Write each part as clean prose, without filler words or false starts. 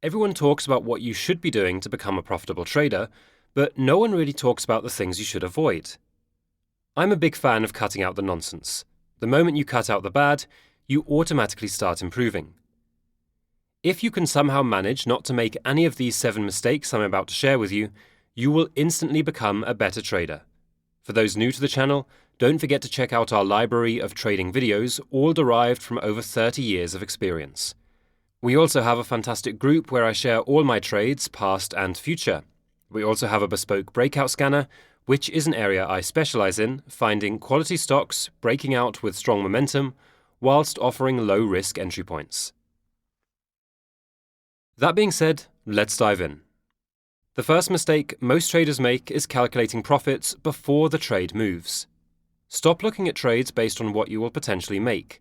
Everyone talks about what you should be doing to become a profitable trader, but no one really talks about the things you should avoid. I'm a big fan of cutting out the nonsense. The moment you cut out the bad, you automatically start improving. If you can somehow manage not to make any of these 7 mistakes I'm about to share with you, you will instantly become a better trader. For those new to the channel, don't forget to check out our library of trading videos, all derived from over 30 years of experience. We also have a fantastic group where I share all my trades, past and future. We also have a bespoke breakout scanner, which is an area I specialize in, finding quality stocks, breaking out with strong momentum, whilst offering low-risk entry points. That being said, let's dive in. The first mistake most traders make is calculating profits before the trade moves. Stop looking at trades based on what you will potentially make.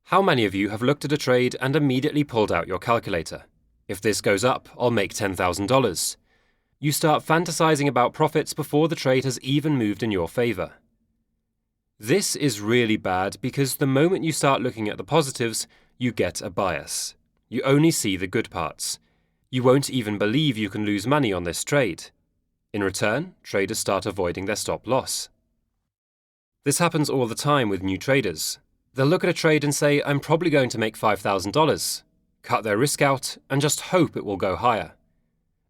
How many of you have looked at a trade and immediately pulled out your calculator? If this goes up, I'll make $10,000. You start fantasizing about profits before the trade has even moved in your favor. This is really bad because the moment you start looking at the positives, you get a bias. You only see the good parts. You won't even believe you can lose money on this trade. In return, traders start avoiding their stop loss. This happens all the time with new traders. They'll look at a trade and say, I'm probably going to make $5,000, cut their risk out, and just hope it will go higher.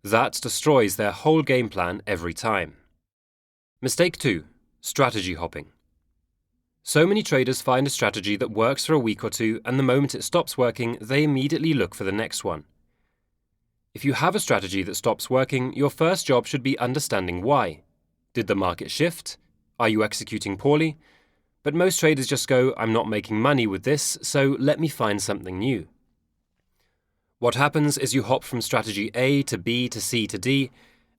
That destroys their whole game plan every time. Mistake 2. Strategy hopping. So many traders find a strategy that works for a week or two, and the moment it stops working, they immediately look for the next one. If you have a strategy that stops working, your first job should be understanding why. Did the market shift? Are you executing poorly? But most traders just go, I'm not making money with this, so let me find something new. What happens is you hop from strategy A to B to C to D,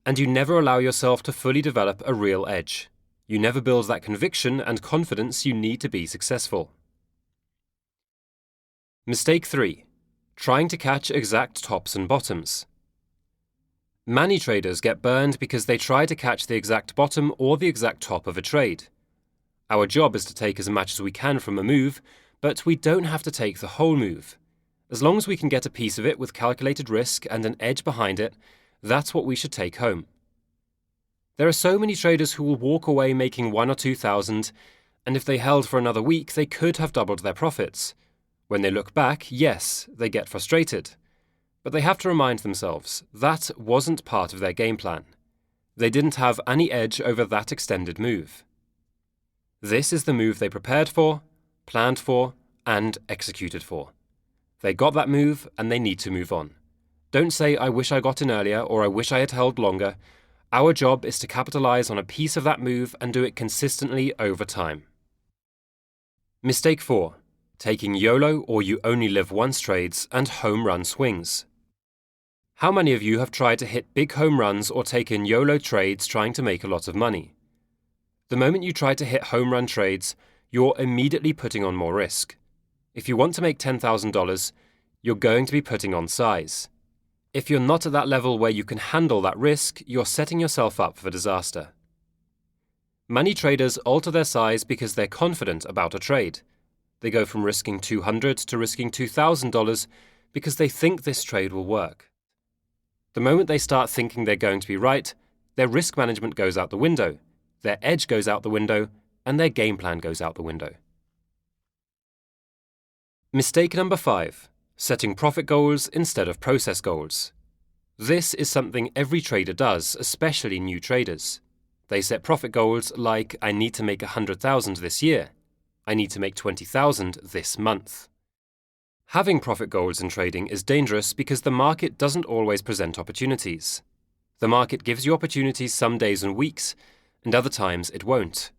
and you never allow yourself to fully develop a real edge. You never build that conviction and confidence you need to be successful. Mistake 3. Trying to catch exact tops and bottoms. Many traders get burned because they try to catch the exact bottom or the exact top of a trade. Our job is to take as much as we can from a move, but we don't have to take the whole move. As long as we can get a piece of it with calculated risk and an edge behind it, that's what we should take home. There are so many traders who will walk away making 1 or 2,000, and if they held for another week, they could have doubled their profits. When they look back, yes, they get frustrated. But they have to remind themselves that wasn't part of their game plan. They didn't have any edge over that extended move. This is the move they prepared for, planned for, and executed for. They got that move and they need to move on. Don't say, I wish I got in earlier or I wish I had held longer. Our job is to capitalize on a piece of that move and do it consistently over time. Mistake 4. Taking YOLO or you only live once trades and home run swings. How many of you have tried to hit big home runs or taken YOLO trades trying to make a lot of money? The moment you try to hit home run trades, you're immediately putting on more risk. If you want to make $10,000, you're going to be putting on size. If you're not at that level where you can handle that risk, you're setting yourself up for disaster. Many traders alter their size because they're confident about a trade. They go from risking $200 to risking $2,000 because they think this trade will work. The moment they start thinking they're going to be right, their risk management goes out the window, their edge goes out the window, and their game plan goes out the window. Mistake number 5. Setting profit goals instead of process goals. This is something every trader does, especially new traders. They set profit goals like, I need to make 100,000 this year. I need to make 20,000 this month. Having profit goals in trading is dangerous because the market doesn't always present opportunities. The market gives you opportunities some days and weeks, and other times it won't.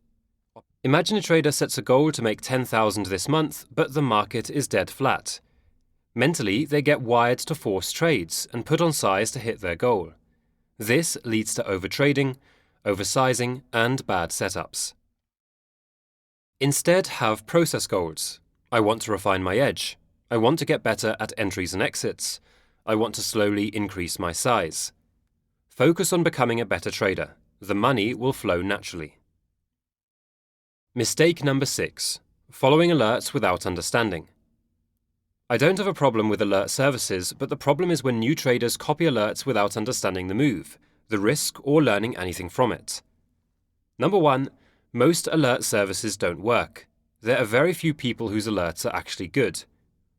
Imagine a trader sets a goal to make 10,000 this month, but the market is dead flat. Mentally, they get wired to force trades and put on size to hit their goal. This leads to overtrading, oversizing, and bad setups. Instead, have process goals. I want to refine my edge. I want to get better at entries and exits. I want to slowly increase my size. Focus on becoming a better trader. The money will flow naturally. Mistake number 6. Following alerts without understanding. I don't have a problem with alert services, but the problem is when new traders copy alerts without understanding the move, the risk, or learning anything from it. Number 1, most alert services don't work. There are very few people whose alerts are actually good.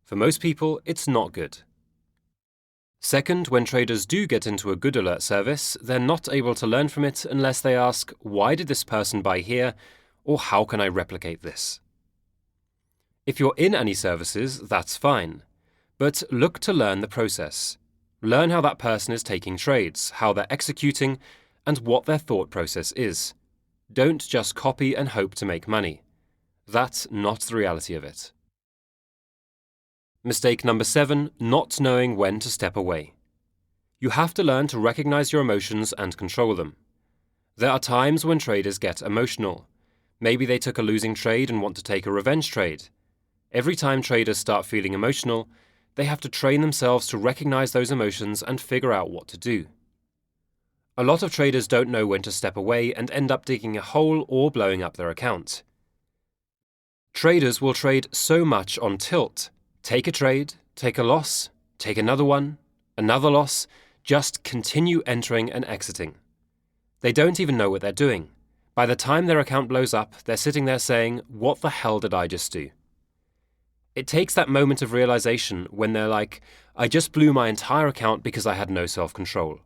For most people, it's not good. Second, when traders do get into a good alert service, they're not able to learn from it unless they ask, why did this person buy here, or how can I replicate this? If you're in any services, that's fine. But look to learn the process. Learn how that person is taking trades, how they're executing, and what their thought process is. Don't just copy and hope to make money. That's not the reality of it. Mistake number 7, not knowing when to step away. You have to learn to recognize your emotions and control them. There are times when traders get emotional. Maybe they took a losing trade and want to take a revenge trade. Every time traders start feeling emotional, they have to train themselves to recognize those emotions and figure out what to do. A lot of traders don't know when to step away and end up digging a hole or blowing up their account. Traders will trade so much on tilt. Take a trade, take a loss, take another one, another loss, just continue entering and exiting. They don't even know what they're doing. By the time their account blows up, they're sitting there saying, what the hell did I just do? It takes that moment of realization when they're like, I just blew my entire account because I had no self-control.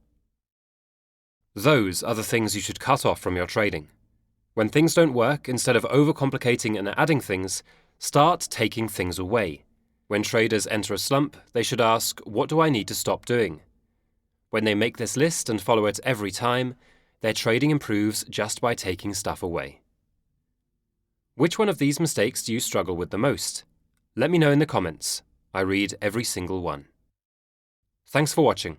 Those are the things you should cut off from your trading. When things don't work, instead of overcomplicating and adding things, start taking things away. When traders enter a slump, they should ask, what do I need to stop doing? When they make this list and follow it every time, their trading improves just by taking stuff away. Which one of these mistakes do you struggle with the most? Let me know in the comments. I read every single one. Thanks for watching.